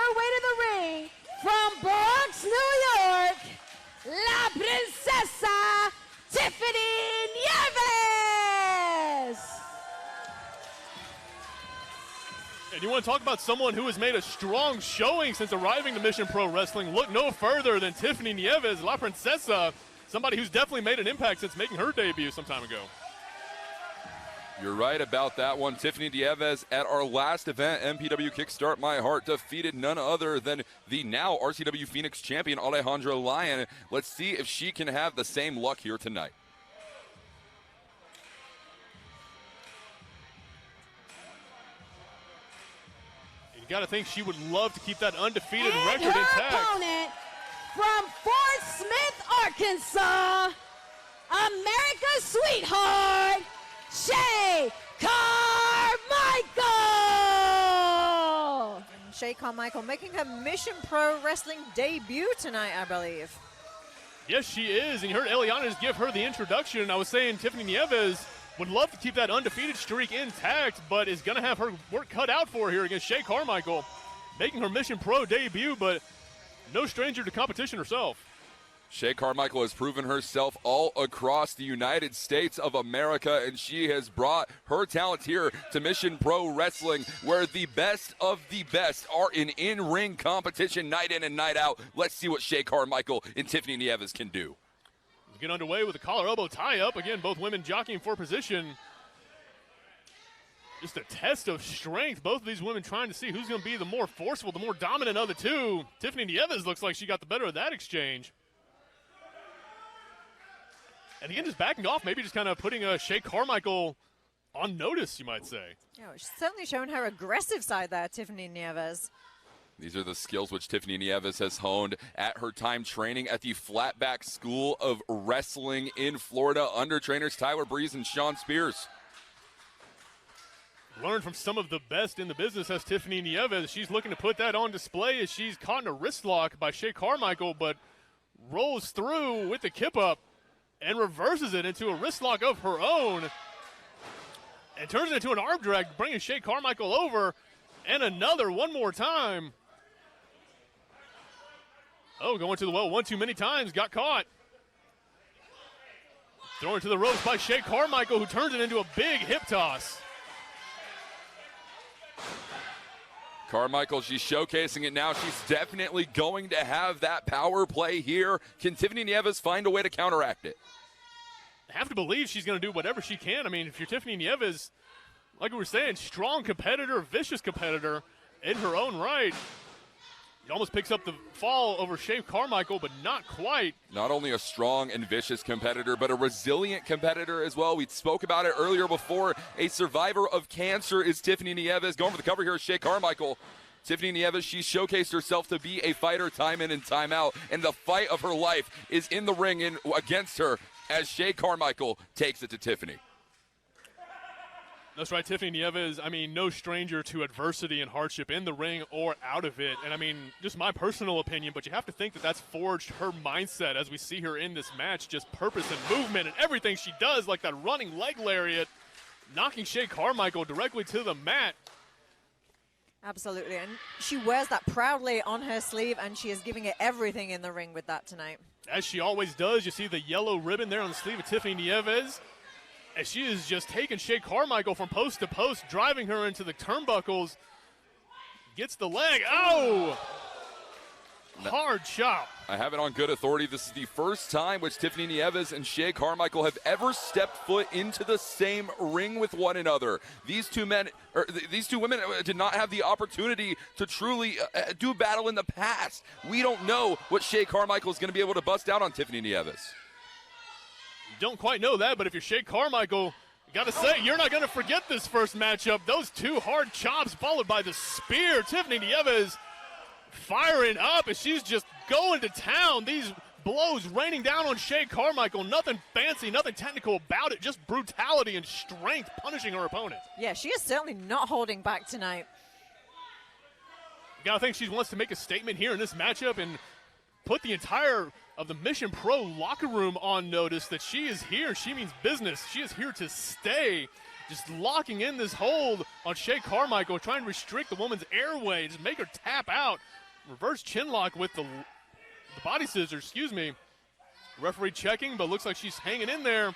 her way to the ring from Bronx, New York, La Princesa, Tiffany Nieves. And you want to talk about someone who has made a strong showing since arriving to Mission Pro Wrestling? Look no further than Tiffany Nieves, La Princesa, somebody who's definitely made an impact since making her debut some time ago. You're right about that one. Tiffany Nieves at our last event, MPW Kickstart My Heart, defeated none other than the now RCW Phoenix champion, Alejandra Lyon. Let's see if she can have the same luck here tonight. You got to think she would love to keep that undefeated and record her intact. Opponent from Fort Smith, Arkansas, America's sweetheart, Shay KarMichael. And Shay KarMichael making her Mission Pro Wrestling debut tonight, I believe. Yes, she is. And you heard Eliana just give her the introduction. I was saying Tiffany Nieves would love to keep that undefeated streak intact, but is going to have her work cut out for her here against Shay KarMichael, making her Mission Pro debut, but no stranger to competition herself. Shay KarMichael has proven herself all across the United States of America, and she has brought her talent here to Mission Pro Wrestling, where the best of the best are in-ring competition night in and night out. Let's see what Shay KarMichael and Tiffany Nieves can do. Get underway with a collar elbow tie-up. Again, both women jockeying for position. Just a test of strength. Both of these women trying to see who's going to be the more forceful, the more dominant of the two. Tiffany Nieves looks like she got the better of that exchange. And again, just backing off, maybe just kind of putting Shay KarMichael on notice, you might say. Yeah, she's certainly shown her aggressive side there, Tiffany Nieves. These are the skills which Tiffany Nieves has honed at her time training at the Flatback School of Wrestling in Florida under trainers Tyler Breeze and Sean Spears. Learned from some of the best in the business as Tiffany Nieves. She's looking to put that on display as she's caught in a wrist lock by Shay KarMichael, but rolls through with the kip up and reverses it into a wrist lock of her own and turns it into an arm drag, bringing Shay KarMichael over, and another one more time. Oh, going to the well one too many times, got caught. Thrown to the ropes by Shay KarMichael, who turns it into a big hip toss. KarMichael, she's showcasing it now. She's definitely going to have that power play here. Can Tiffany Nieves find a way to counteract it? I have to believe she's going to do whatever she can. I mean, if you're Tiffany Nieves, like we were saying, strong competitor, vicious competitor in her own right. He almost picks up the fall over Shay KarMichael, but not quite. Not only a strong and vicious competitor, but a resilient competitor as well. We spoke about it earlier before. A survivor of cancer is Tiffany Nieves. Going for the cover here is Shay KarMichael. Tiffany Nieves, she showcased herself to be a fighter time in and time out, and the fight of her life is in the ring against her as Shay KarMichael takes it to Tiffany. That's right, Tiffany Nieves, I mean, no stranger to adversity and hardship in the ring or out of it. And I mean, just my personal opinion, but you have to think that that's forged her mindset as we see her in this match, just purpose and movement and everything she does, like that running leg lariat, knocking Shay KarMichael directly to the mat. Absolutely, and she wears that proudly on her sleeve, and she is giving it everything in the ring with that tonight. As she always does, you see the yellow ribbon there on the sleeve of Tiffany Nieves. As she is just taking Shay KarMichael from post to post, driving her into the turnbuckles. Gets the leg. Oh! Hard chop. I have it on good authority. This is the first time which Tiffany Nieves and Shay KarMichael have ever stepped foot into the same ring with one another. These two women did not have the opportunity to truly do battle in the past. We don't know what Shay KarMichael is going to be able to bust out on Tiffany Nieves. Don't quite know that, but if you're Shay KarMichael, you got to say, you're not going to forget this first matchup. Those two hard chops followed by the spear. Tiffany Nieves firing up, and she's just going to town. These blows raining down on Shay KarMichael. Nothing fancy, nothing technical about it, just brutality and strength punishing her opponent. Yeah, she is certainly not holding back tonight. You got to think she wants to make a statement here in this matchup and put the entire of the Mission Pro locker room on notice that she is here. She means business. She is here to stay. Just locking in this hold on Shay KarMichael, trying to restrict the woman's airway, just make her tap out. Reverse chin lock with the body scissors, excuse me. Referee checking, but looks like she's hanging in there.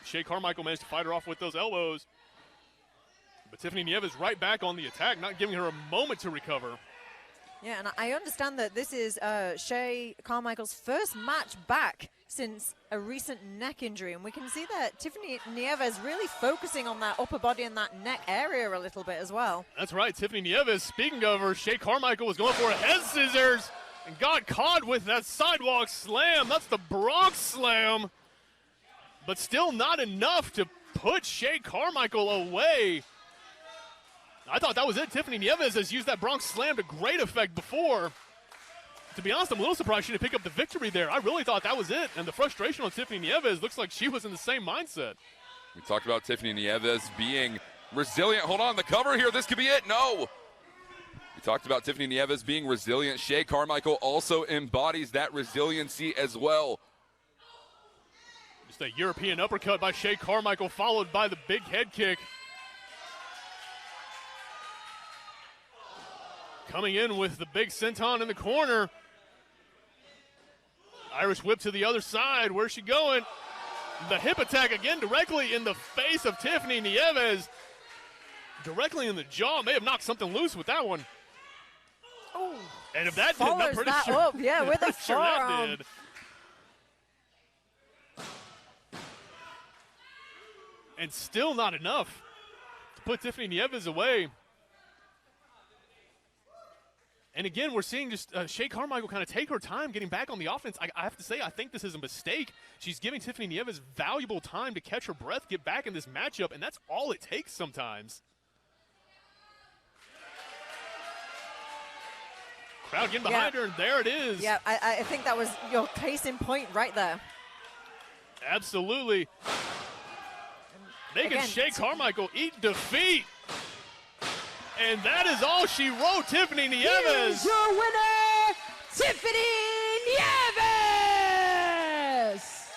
Shay KarMichael managed to fight her off with those elbows. But Tiffany Nieves right back on the attack, not giving her a moment to recover. Yeah, and I understand that this is Shay KarMichael's first match back since a recent neck injury. And we can see that Tiffany Nieves really focusing on that upper body and that neck area a little bit as well. That's right, Tiffany Nieves. Speaking of her, Shay KarMichael was going for a head scissors and got caught with that sidewalk slam. That's the Bronx slam. But still not enough to put Shay KarMichael away. I thought that was it. Tiffany Nieves has used that Bronx slam to great effect before. To be honest, I'm a little surprised she didn't pick up the victory there. I really thought that was it. And the frustration on Tiffany Nieves looks like she was in the same mindset. We talked about Tiffany Nieves being resilient. Hold on, the cover here. This could be it. No. We talked about Tiffany Nieves being resilient. Shay KarMichael also embodies that resiliency as well. Just a European uppercut by Shay KarMichael, followed by the big head kick. Coming in with the big senton in the corner. Irish whip to the other side. Where's she going? The hip attack again directly in the face of Tiffany Nieves. Directly in the jaw. May have knocked something loose with that one. Oh, and if that did, I'm pretty sure. Up, yeah, with a sure that did. And still not enough to put Tiffany Nieves away. And again, we're seeing just Shay KarMichael kind of take her time getting back on the offense. I have to say, I think this is a mistake. She's giving Tiffany Nieves valuable time to catch her breath, get back in this matchup, and that's all it takes sometimes. Crowd getting behind her, and there it is. Yeah, I think that was your case in point right there. Absolutely. Making Shay KarMichael eat defeat. And that is all she wrote, Tiffany Nieves. Here's your winner, Tiffany Nieves.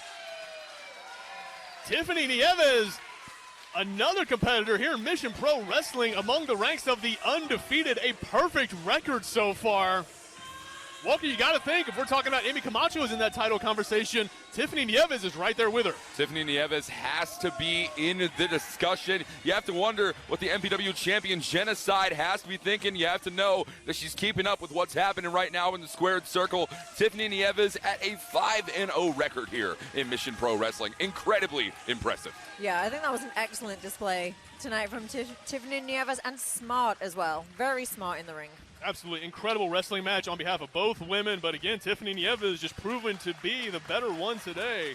Tiffany Nieves, another competitor here in Mission Pro Wrestling among the ranks of the undefeated, a perfect record so far. Walker, you got to think, if we're talking about Amy Camacho is in that title conversation, Tiffany Nieves is right there with her. Tiffany Nieves has to be in the discussion. You have to wonder what the MPW champion Genocide has to be thinking. You have to know that she's keeping up with what's happening right now in the squared circle. Tiffany Nieves at a 5-0 record here in Mission Pro Wrestling. Incredibly impressive. Yeah, I think that was an excellent display tonight from Tiffany Nieves, and smart as well. Very smart in the ring. Absolutely incredible wrestling match on behalf of both women. But again, Tiffany Nieves just proven to be the better one today.